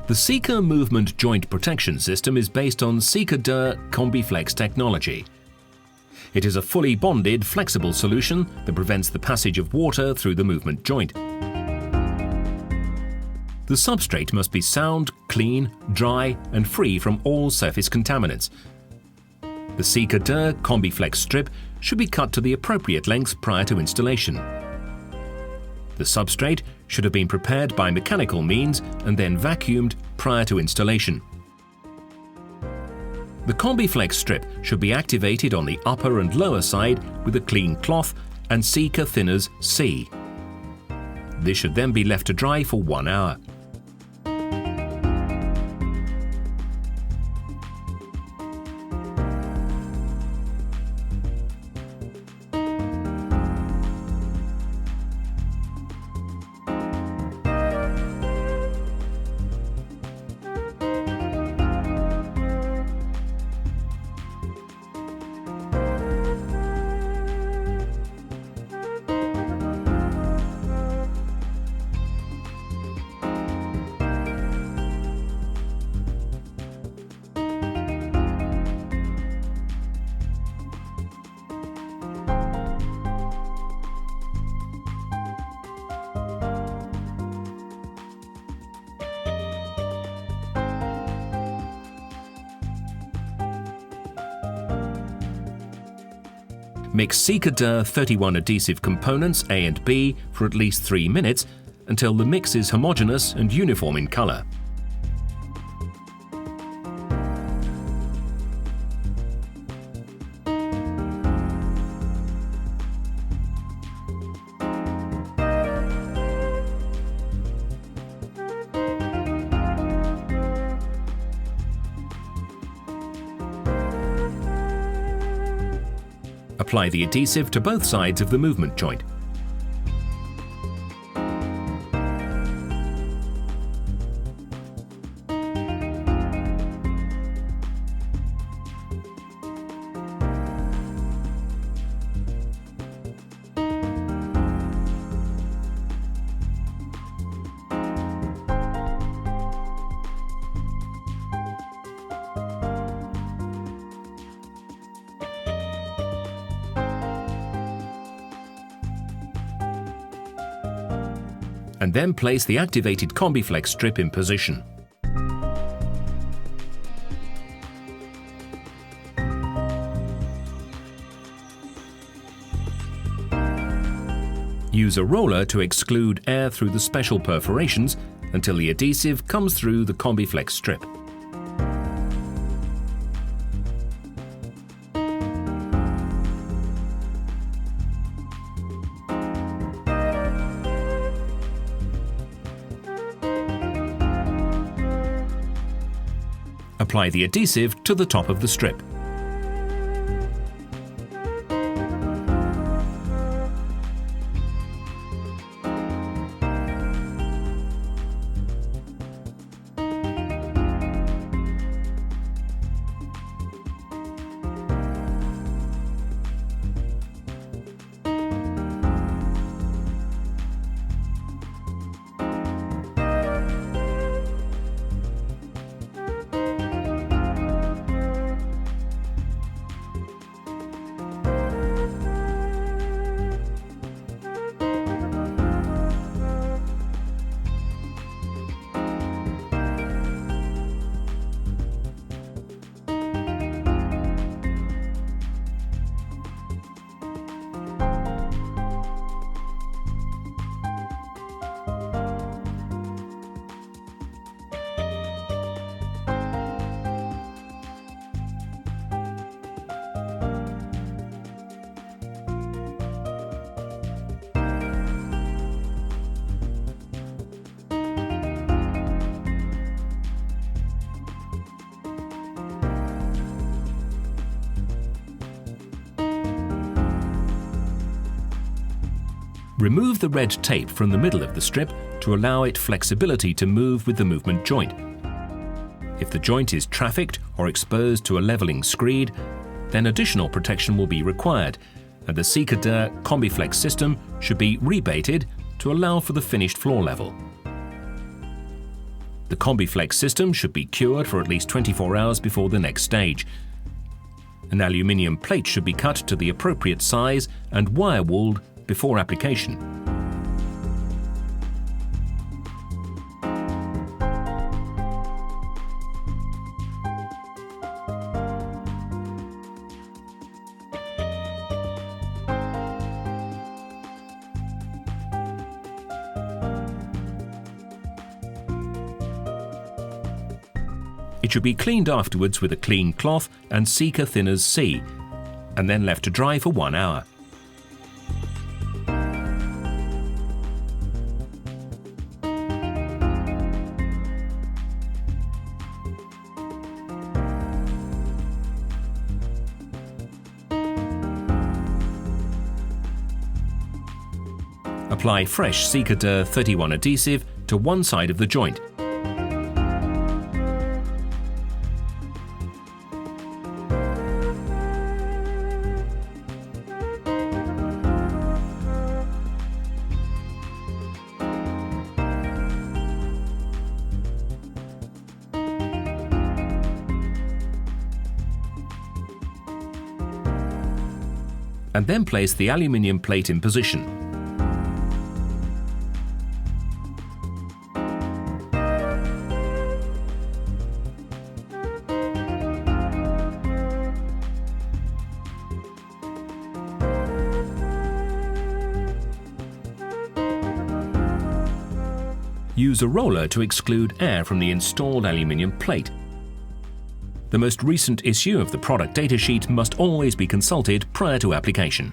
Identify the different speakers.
Speaker 1: The Sika movement joint protection system is based on Sikadur Combiflex technology. It is a fully bonded, flexible solution that prevents the passage of water through the movement joint. The substrate must be sound, clean, dry and free from all surface contaminants. The Sikadur Combiflex strip should be cut to the appropriate lengths prior to installation. The substrate should have been prepared by mechanical means and then vacuumed prior to installation. The Combiflex strip should be activated on the upper and lower side with a clean cloth and Sika thinners C. This should then be left to dry for 1 hour. Mix Sikadur 31 adhesive components A and B for at least 3 minutes until the mix is homogeneous and uniform in color. Apply the adhesive to both sides of the movement joint. And then place the activated Combiflex strip in position. Use a roller to exclude air through the special perforations until the adhesive comes through the Combiflex strip. Apply the adhesive to the top of the strip. Remove the red tape from the middle of the strip to allow it flexibility to move with the movement joint. If the joint is trafficked or exposed to a leveling screed, then additional protection will be required, and the Sikadur Combiflex system should be rebaited to allow for the finished floor level. The Combiflex system should be cured for at least 24 hours before the next stage. An aluminium plate should be cut to the appropriate size and wire-walled before application. It should be cleaned afterwards with a clean cloth and Sika Thinners C, and then left to dry for 1 hour. Apply fresh Sikadur 31 adhesive to one side of the joint. And then place the aluminium plate in position. Use a roller to exclude air from the installed aluminium plate. The most recent issue of the product datasheet must always be consulted prior to application.